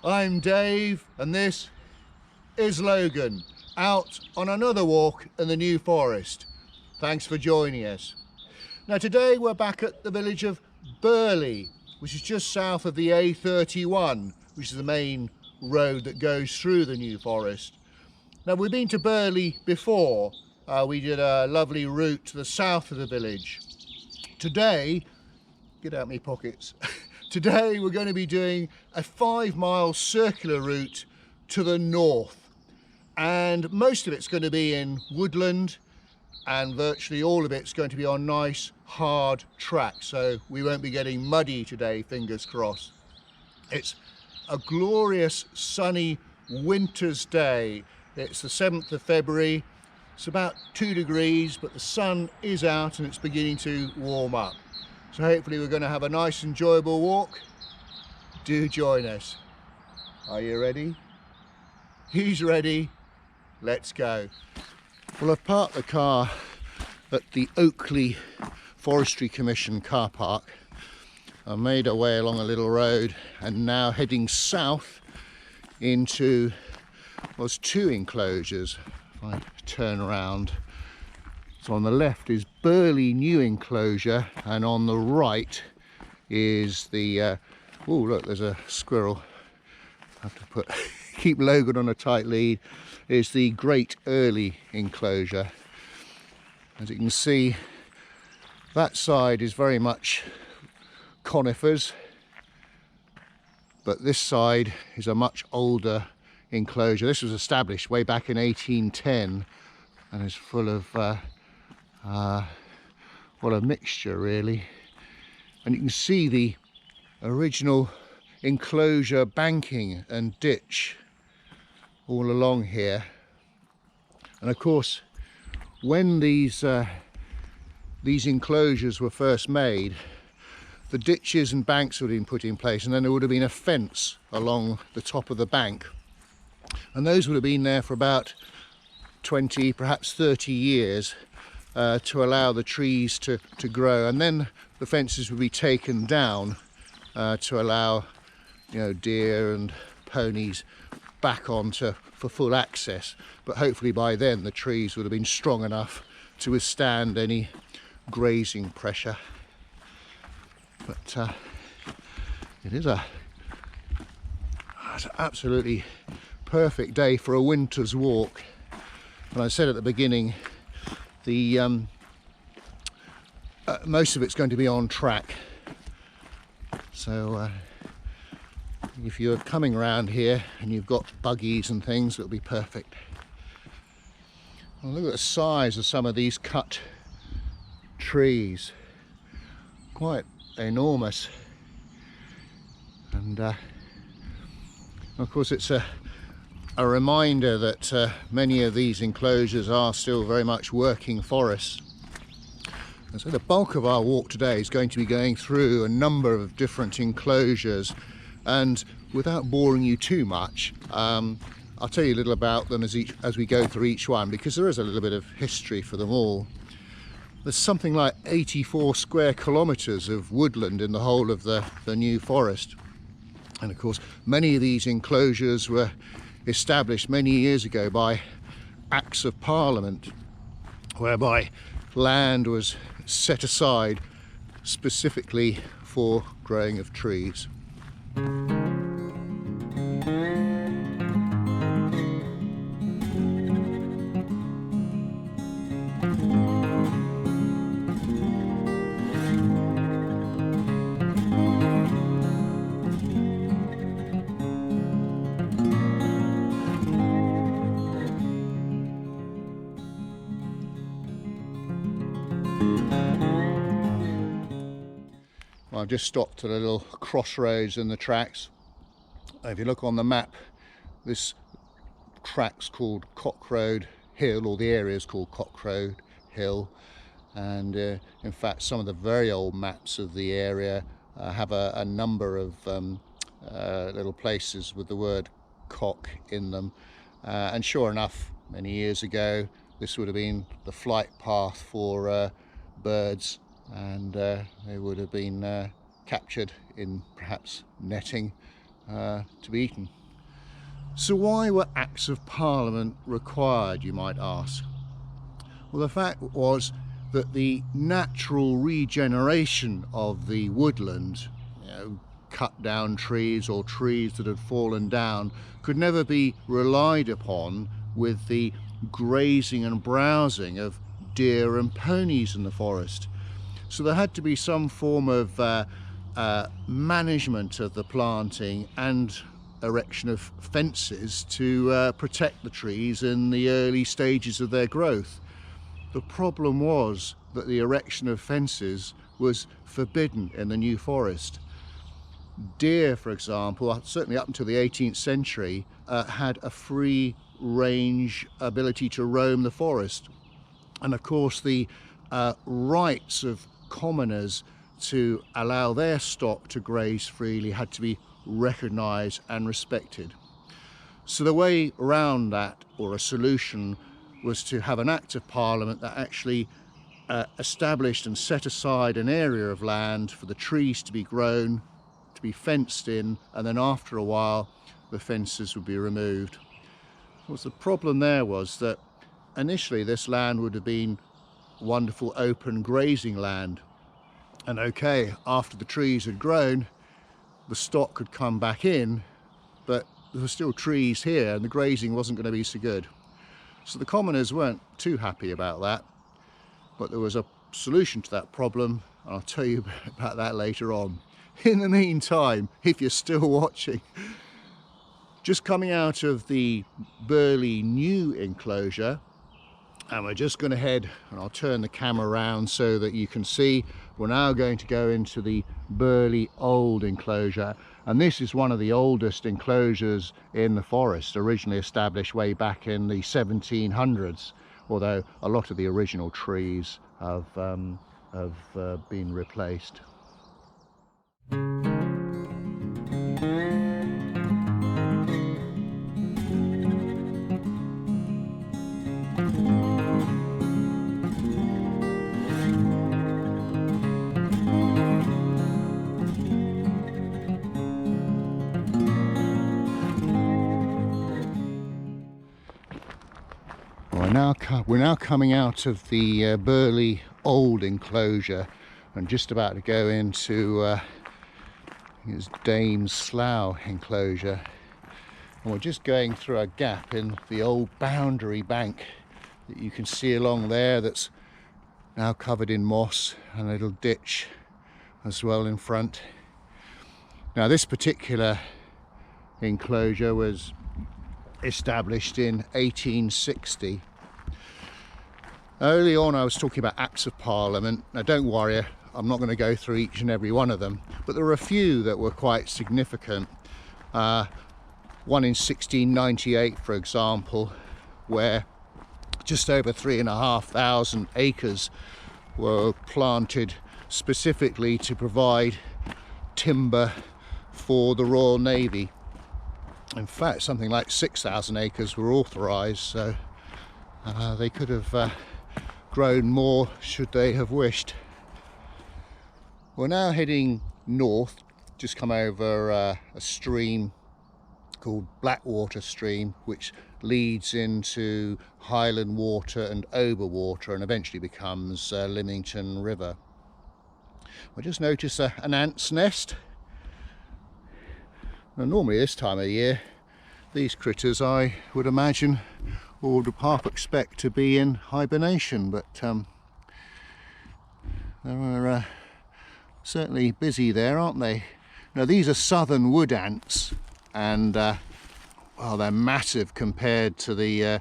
I'm Dave and this is Logan, out on another walk in the New Forest. Thanks for joining us. Now today we're back at the village of Burley, which is just south of the A31, which is the main road that goes through the New Forest. Now we've been to Burley before. We did a lovely route to the south of the village. Today, get out my pockets. Today we're going to be doing a 5-mile circular route to the north, and most of it's going to be in woodland and virtually all of it's going to be on nice hard tracks, so we won't be getting muddy today, fingers crossed. It's a glorious sunny winter's day. It's the 7th of February. It's about 2 degrees, but the sun is out and it's beginning to warm up. So hopefully we're going to have a nice enjoyable walk. Do join us. Are you ready? He's ready. Let's go. Well, I've parked the car at the Oakley Forestry Commission car park. I made our way along a little road and now heading south into, well, there's 2 enclosures. If I turn around. So on the left is Burley New Inclosure, and on the right is the, oh look, there's a squirrel. I have to keep Logan on a tight lead, is the Great Early Enclosure. As you can see, that side is very much conifers, but this side is a much older enclosure. This was established way back in 1810 and is full of what a mixture really. And you can see the original enclosure banking and ditch all along here. And of course, when these enclosures were first made, the ditches and banks would have been put in place, and then there would have been a fence along the top of the bank, and those would have been there for about 20, perhaps 30 years. To allow the trees to grow, and then the fences would be taken down to allow, you know, deer and ponies back onto for full access. But hopefully by then the trees would have been strong enough to withstand any grazing pressure. But it is an absolutely perfect day for a winter's walk. And I said at the beginning, the most of it's going to be on track, so if you're coming around here and you've got buggies and things, it'll be perfect. Well, look at the size of some of these cut trees, quite enormous, and of course it's a reminder that many of these enclosures are still very much working forests. And so the bulk of our walk today is going to be going through a number of different enclosures, and without boring you too much, I'll tell you a little about them as we go through each one, because there is a little bit of history for them all. There's something like 84 square kilometres of woodland in the whole of the New Forest, and of course many of these enclosures were established many years ago by Acts of Parliament, whereby land was set aside specifically for growing of trees. I've just stopped at a little crossroads in the tracks. If you look on the map, this track's called Cockroad Hill, or the area is called Cockroad Hill, and in fact some of the very old maps of the area have a number of little places with the word cock in them, and sure enough, many years ago this would have been the flight path for birds, and they would have been captured in perhaps netting to be eaten. So why were Acts of Parliament required, you might ask? Well, the fact was that the natural regeneration of the woodland, cut down trees or trees that had fallen down, could never be relied upon with the grazing and browsing of deer and ponies in the forest. So there had to be some form of management of the planting and erection of fences to protect the trees in the early stages of their growth. The problem was that the erection of fences was forbidden in the New Forest. Deer, for example, certainly up until the 18th century, had a free range ability to roam the forest. And of course the rights of commoners to allow their stock to graze freely had to be recognised and respected. So the way around that, or a solution, was to have an Act of Parliament that actually established and set aside an area of land for the trees to be grown, to be fenced in, and then after a while the fences would be removed. The problem there was that initially this land would have been wonderful open grazing land, and okay, after the trees had grown, the stock could come back in, but there were still trees here and the grazing wasn't going to be so good. So the commoners weren't too happy about that, but there was a solution to that problem, and I'll tell you about that later on. In the meantime, if you're still watching, just coming out of the Burley New Inclosure, and we're just going to head, and I'll turn the camera around so that you can see, we're now going to go into the Burley Old Inclosure, and this is one of the oldest enclosures in the forest, originally established way back in the 1700s, although a lot of the original trees have been replaced. We're now coming out of the Burley Old Inclosure and just about to go into Dame Slough Inclosure, and we're just going through a gap in the old boundary bank that you can see along there that's now covered in moss, and a little ditch as well in front. Now this particular enclosure was established in 1860. Early on I was talking about Acts of Parliament. Now don't worry, I'm not going to go through each and every one of them, but there were a few that were quite significant. One in 1698, for example, where just over 3,500 acres were planted specifically to provide timber for the Royal Navy. In fact, something like 6,000 acres were authorised, so they could have grown more should they have wished. We're now heading north, just come over a stream called Blackwater Stream, which leads into Highland Water and Ober Water and eventually becomes Lymington River. I just noticed an ant's nest. Now, normally this time of year, these critters, I would imagine, or would half expect to be in hibernation, but they're certainly busy there, aren't they? Now these are southern wood ants, and well, they're massive compared to the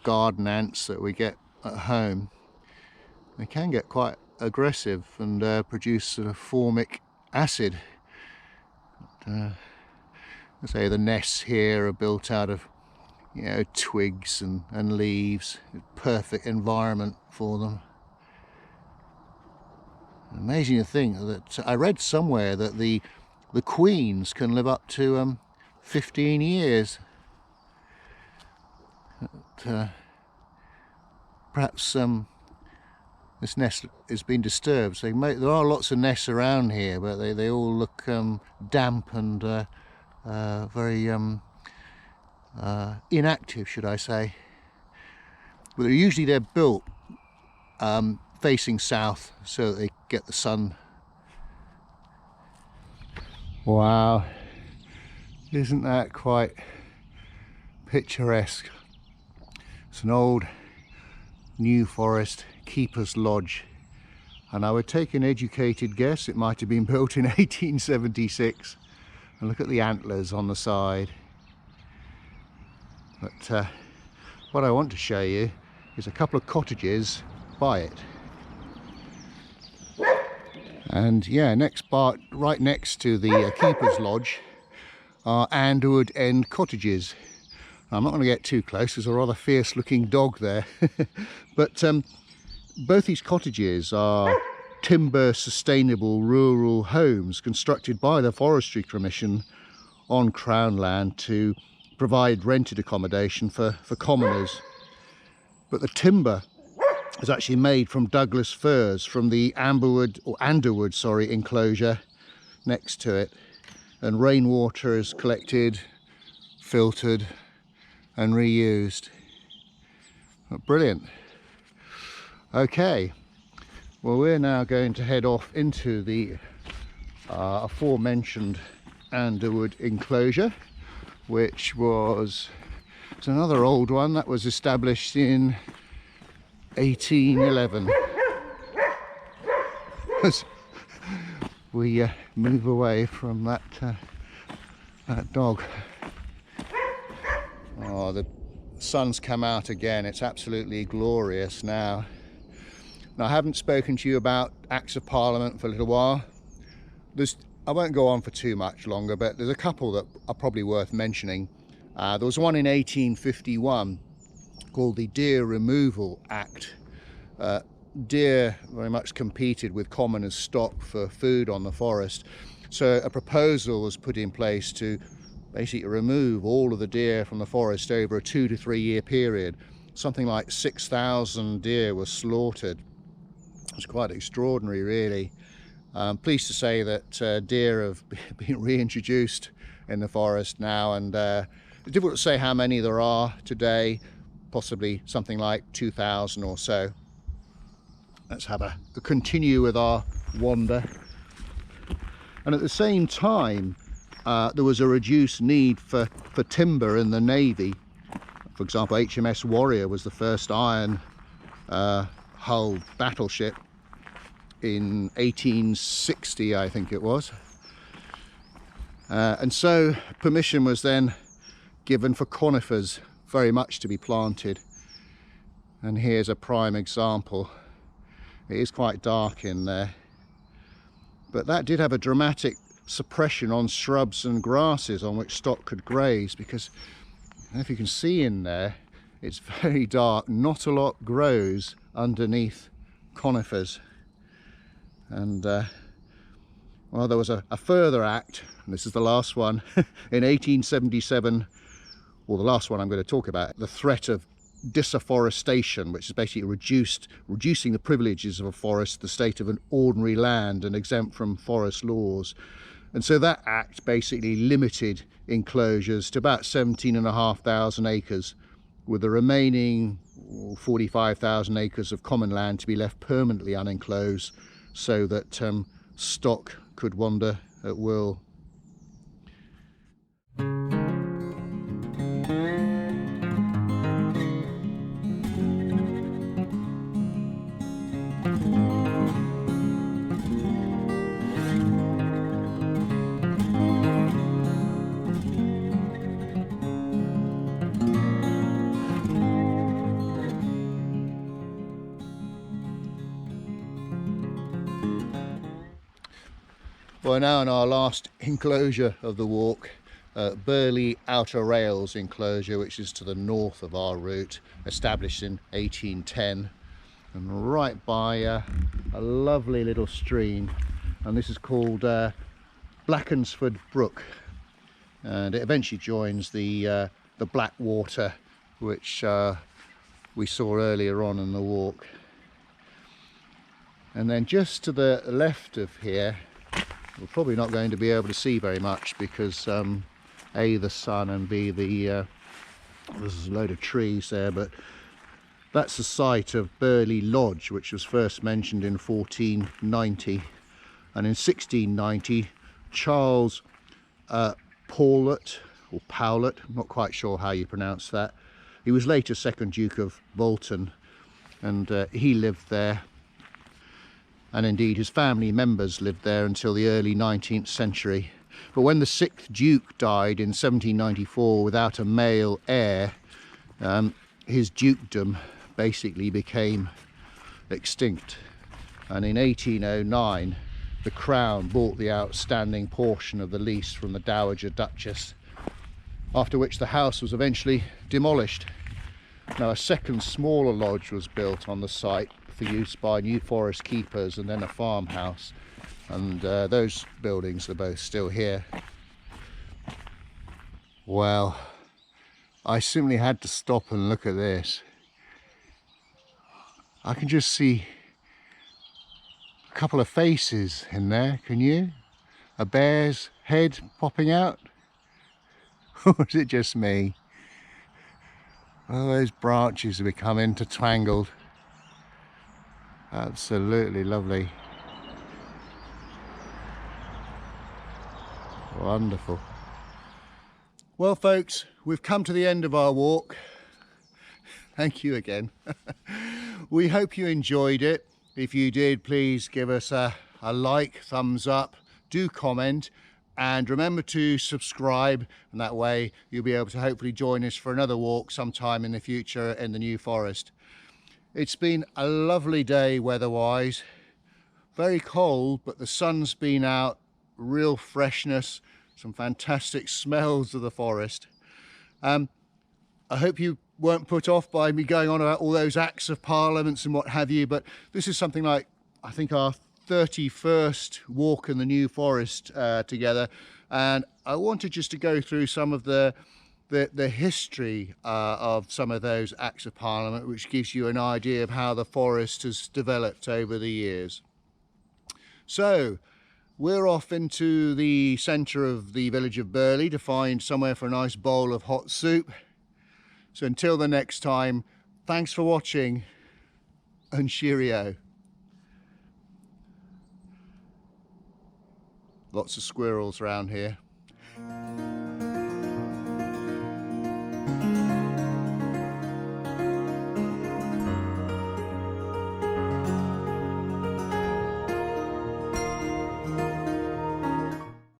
garden ants that we get at home. They can get quite aggressive and produce sort of formic acid. But, I say the nests here are built out of twigs and leaves. Perfect environment for them. Amazing to think that I read somewhere that the queens can live up to 15 years. But, perhaps this nest has been disturbed. So there are lots of nests around here, but they all look damp and very inactive, should I say. But usually they're built facing south so that they get the sun. Wow, isn't that quite picturesque? It's an old New Forest keeper's lodge, and I would take an educated guess it might have been built in 1876. And look at the antlers on the side. But what I want to show you is a couple of cottages by it. And yeah, right next to the keeper's lodge are Anderwood End cottages. I'm not going to get too close, there's a rather fierce looking dog there. But both these cottages are timber sustainable rural homes constructed by the Forestry Commission on Crown land to provide rented accommodation for commoners. But the timber is actually made from Douglas firs from the Anderwood Inclosure next to it, and rainwater is collected, filtered and reused. Brilliant. Okay, well, we're now going to head off into the aforementioned Anderwood Inclosure, which was, it's another old one that was established in 1811. As we move away from that dog. Oh, the sun's come out again. It's absolutely glorious now. Now, I haven't spoken to you about Acts of Parliament for a little while. I won't go on for too much longer, but there's a couple that are probably worth mentioning. There was one in 1851 called the Deer Removal Act. Deer very much competed with commoners' stock for food on the forest, so a proposal was put in place to basically remove all of the deer from the forest over a 2 to 3 year period. Something like 6,000 deer were slaughtered. It's quite extraordinary, really. I'm pleased to say that deer have been reintroduced in the forest now, and it's difficult to say how many there are today, possibly something like 2,000 or so. Let's have a continue with our wander. And at the same time, there was a reduced need for timber in the Navy. For example, HMS Warrior was the first iron hull battleship in 1860, I think it was. And so permission was then given for conifers very much to be planted. And here's a prime example. It is quite dark in there, but that did have a dramatic suppression on shrubs and grasses on which stock could graze, because if you can see in there, it's very dark. Not a lot grows underneath conifers. And well, there was a further act, and this is the last one, in 1877, or the last one I'm going to talk about, the threat of disafforestation, which is basically reducing the privileges of a forest to the state of an ordinary land and exempt from forest laws. And so that act basically limited enclosures to about 17,500 acres, with the remaining 45,000 acres of common land to be left permanently unenclosed, so that stock could wander at will. We're now in our last enclosure of the walk, Burley Outer Rails Inclosure, which is to the north of our route, established in 1810, and right by a lovely little stream, and this is called Blackensford Brook, and it eventually joins the Blackwater, which we saw earlier on in the walk. And then just to the left of here, we're probably not going to be able to see very much because A, the sun, and B, the there's a load of trees there, but that's the site of Burley Lodge, which was first mentioned in 1490, and in 1690 Charles Powlett, or Powlett, I'm not quite sure how you pronounce that, he was later second Duke of Bolton, and he lived there, and indeed his family members lived there until the early 19th century. But when the 6th Duke died in 1794 without a male heir, his dukedom basically became extinct, and in 1809 the Crown bought the outstanding portion of the lease from the Dowager Duchess, after which the house was eventually demolished. Now a second smaller lodge was built on the site for use by New Forest keepers, and then a farmhouse, and those buildings are both still here. Well, I simply had to stop and look at this. I can just see a couple of faces in there, can you? A bear's head popping out? Or is it just me? Oh, those branches have become intertangled. Absolutely lovely. Wonderful. Well folks, we've come to the end of our walk. Thank you again. We hope you enjoyed it. If you did, please give us a like, thumbs up, do comment, and remember to subscribe, and that way you'll be able to hopefully join us for another walk sometime in the future in the New Forest. It's been a lovely day weather-wise, very cold, but the sun's been out, real freshness, some fantastic smells of the forest. I hope you weren't put off by me going on about all those acts of parliaments and what have you, but this is something like, I think, our 31st walk in the New Forest together, and I wanted just to go through some of the history of some of those acts of parliament, which gives you an idea of how the forest has developed over the years. So we're off into the centre of the village of Burley to find somewhere for a nice bowl of hot soup. So until the next time, thanks for watching, and cheerio. Lots of squirrels around here.